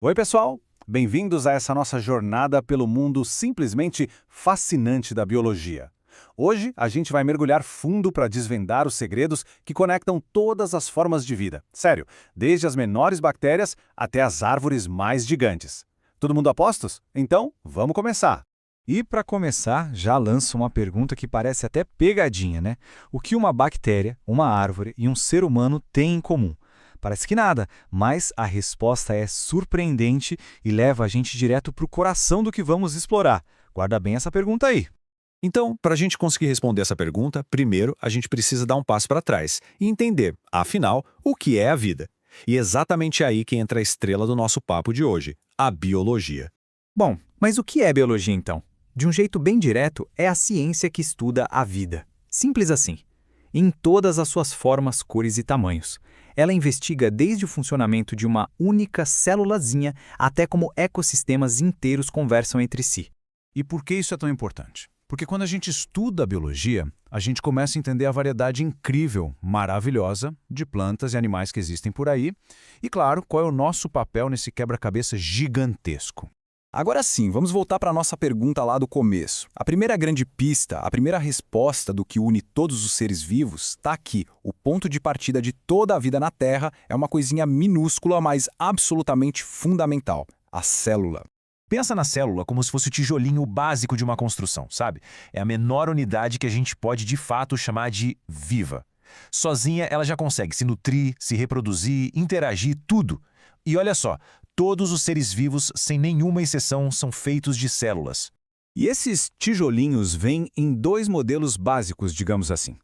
Oi, pessoal! Bem-vindos a essa nossa jornada pelo mundo simplesmente fascinante da biologia. Hoje, a gente vai mergulhar fundo para desvendar os segredos que conectam todas as formas de vida. Sério, desde as menores bactérias até as árvores mais gigantes. Todo mundo a postos? Então, vamos começar! E para começar, já lanço uma pergunta que parece até pegadinha, né? O que uma bactéria, uma árvore e um ser humano têm em comum? Parece que nada, mas a resposta é surpreendente e leva a gente direto para o coração do que vamos explorar. Guarda bem essa pergunta aí. Então, para a gente conseguir responder essa pergunta, primeiro a gente precisa dar um passo para trás e entender, afinal, o que é a vida. E é exatamente aí que entra a estrela do nosso papo de hoje, a biologia. Bom, mas o que é biologia então? De um jeito bem direto, é a ciência que estuda a vida. Simples assim. Em todas as suas formas, cores e tamanhos. Ela investiga desde o funcionamento de uma única célulazinha até como ecossistemas inteiros conversam entre si. E por que isso é tão importante? Porque quando a gente estuda a biologia, a gente começa a entender a variedade incrível, maravilhosa, de plantas e animais que existem por aí, e claro, qual é o nosso papel nesse quebra-cabeça gigantesco. Agora sim, vamos voltar para a nossa pergunta lá do começo. A primeira grande pista, a primeira resposta do que une todos os seres vivos está aqui. O ponto de partida de toda a vida na Terra é uma coisinha minúscula, mas absolutamente fundamental: a célula. Pensa na célula como se fosse o tijolinho básico de uma construção, sabe? É a menor unidade que a gente pode de fato chamar de viva. Sozinha ela já consegue se nutrir, se reproduzir, interagir, tudo. E olha só, todos os seres vivos, sem nenhuma exceção, são feitos de células. E esses tijolinhos vêm em dois modelos básicos, digamos assim.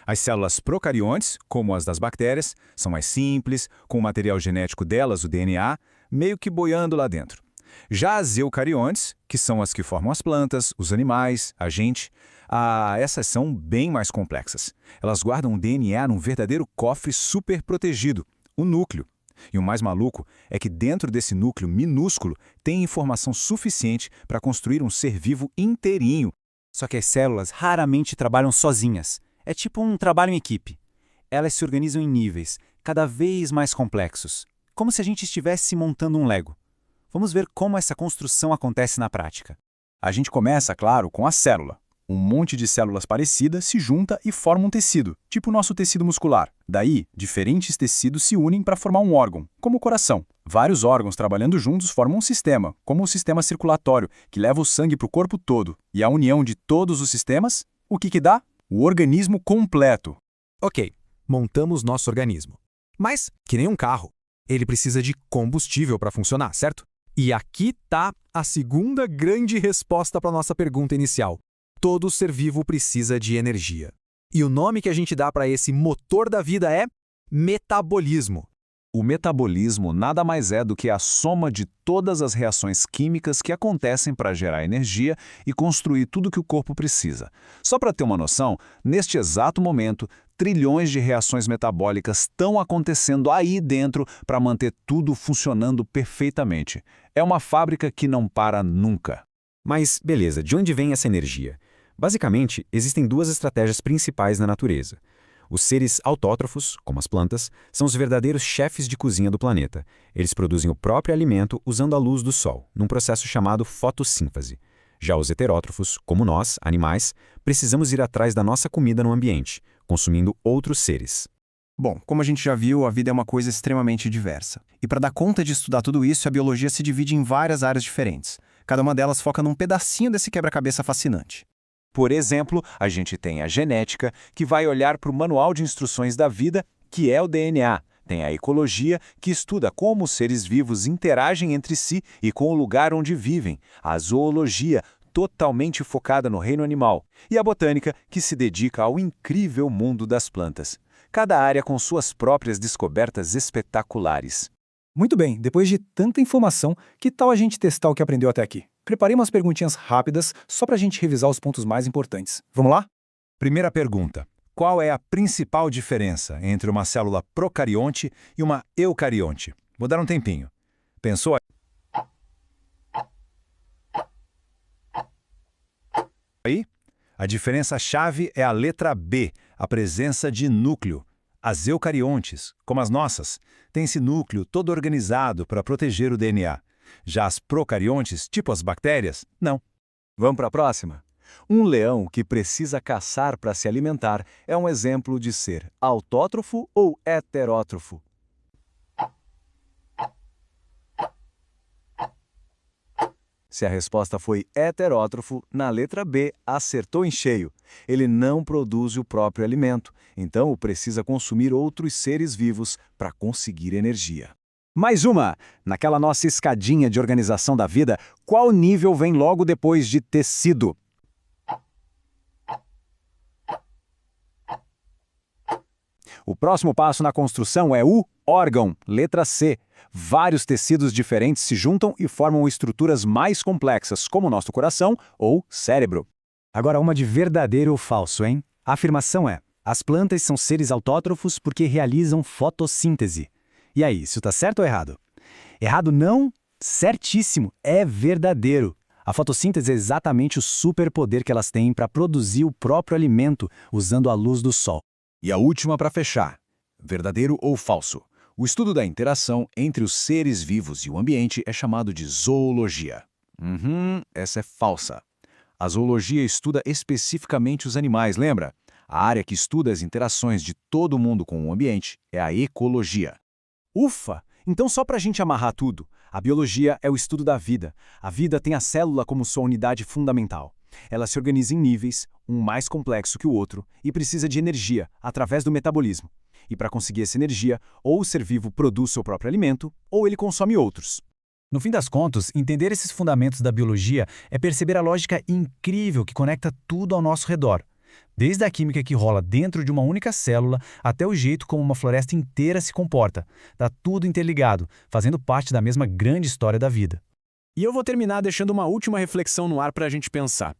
As células procariontes, como as das bactérias, são mais simples, com o material genético delas, o DNA, meio que boiando lá dentro. Já as eucariontes, que são as que formam as plantas, os animais, a gente, essas são bem mais complexas. Elas guardam o DNA num verdadeiro cofre super protegido, o núcleo. E o mais maluco é que dentro desse núcleo minúsculo tem informação suficiente para construir um ser vivo inteirinho. Só que as células raramente trabalham sozinhas. É tipo um trabalho em equipe. Elas se organizam em níveis cada vez mais complexos, como se a gente estivesse montando um Lego. Vamos ver como essa construção acontece na prática. A gente começa, claro, com a célula. Um monte de células parecidas se junta e forma um tecido, tipo o nosso tecido muscular. Daí, diferentes tecidos se unem para formar um órgão, como o coração. Vários órgãos trabalhando juntos formam um sistema, como o sistema circulatório, que leva o sangue para o corpo todo. E a união de todos os sistemas, o que dá? O organismo completo. Ok, montamos nosso organismo. Mas, que nem um carro, ele precisa de combustível para funcionar, certo? E aqui está a segunda grande resposta para a nossa pergunta inicial. Todo ser vivo precisa de energia. E o nome que a gente dá para esse motor da vida é metabolismo. O metabolismo nada mais é do que a soma de todas as reações químicas que acontecem para gerar energia e construir tudo que o corpo precisa. Só para ter uma noção, neste exato momento, trilhões de reações metabólicas estão acontecendo aí dentro para manter tudo funcionando perfeitamente. É uma fábrica que não para nunca. Mas, beleza, de onde vem essa energia? Basicamente, existem duas estratégias principais na natureza. Os seres autótrofos, como as plantas, são os verdadeiros chefes de cozinha do planeta. Eles produzem o próprio alimento usando a luz do sol, num processo chamado fotossíntese. Já os heterótrofos, como nós, animais, precisamos ir atrás da nossa comida no ambiente, consumindo outros seres. Bom, como a gente já viu, a vida é uma coisa extremamente diversa. E para dar conta de estudar tudo isso, a biologia se divide em várias áreas diferentes. Cada uma delas foca num pedacinho desse quebra-cabeça fascinante. Por exemplo, a gente tem a genética, que vai olhar para o manual de instruções da vida, que é o DNA. Tem a ecologia, que estuda como os seres vivos interagem entre si e com o lugar onde vivem. A zoologia, totalmente focada no reino animal. E a botânica, que se dedica ao incrível mundo das plantas. Cada área com suas próprias descobertas espetaculares. Muito bem, depois de tanta informação, que tal a gente testar o que aprendeu até aqui? Preparei umas perguntinhas rápidas só para a gente revisar os pontos mais importantes. Vamos lá? Primeira pergunta. Qual é a principal diferença entre uma célula procarionte e uma eucarionte? Vou dar um tempinho. Pensou aí? A diferença-chave é a letra B, a presença de núcleo. As eucariontes, como as nossas, têm esse núcleo todo organizado para proteger o DNA. Já as procariontes, tipo as bactérias, não. Vamos para a próxima? Um leão que precisa caçar para se alimentar é um exemplo de ser autótrofo ou heterótrofo. Se a resposta foi heterótrofo, na letra B, acertou em cheio. Ele não produz o próprio alimento, então precisa consumir outros seres vivos para conseguir energia. Mais uma! Naquela nossa escadinha de organização da vida, qual nível vem logo depois de tecido? O próximo passo na construção é o órgão, letra C. Vários tecidos diferentes se juntam e formam estruturas mais complexas, como o nosso coração ou cérebro. Agora uma de verdadeiro ou falso, hein? A afirmação é: as plantas são seres autótrofos porque realizam fotossíntese. E aí, isso está certo ou errado? Errado não? Certíssimo, é verdadeiro. A fotossíntese é exatamente o superpoder que elas têm para produzir o próprio alimento usando a luz do sol. E a última para fechar. Verdadeiro ou falso? O estudo da interação entre os seres vivos e o ambiente é chamado de zoologia. Essa é falsa. A zoologia estuda especificamente os animais, lembra? A área que estuda as interações de todo mundo com o ambiente é a ecologia. Ufa! Então só para a gente amarrar tudo, a biologia é o estudo da vida. A vida tem a célula como sua unidade fundamental. Ela se organiza em níveis, um mais complexo que o outro, e precisa de energia, através do metabolismo. E para conseguir essa energia, ou o ser vivo produz seu próprio alimento, ou ele consome outros. No fim das contas, entender esses fundamentos da biologia é perceber a lógica incrível que conecta tudo ao nosso redor. Desde a química que rola dentro de uma única célula até o jeito como uma floresta inteira se comporta. Tá tudo interligado, fazendo parte da mesma grande história da vida. E eu vou terminar deixando uma última reflexão no ar para a gente pensar.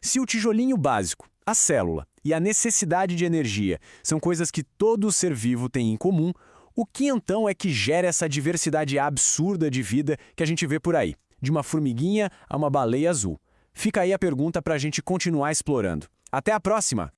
Se o tijolinho básico, a célula e a necessidade de energia são coisas que todo ser vivo tem em comum, o que então é que gera essa diversidade absurda de vida que a gente vê por aí, de uma formiguinha a uma baleia azul? Fica aí a pergunta para a gente continuar explorando. Até a próxima!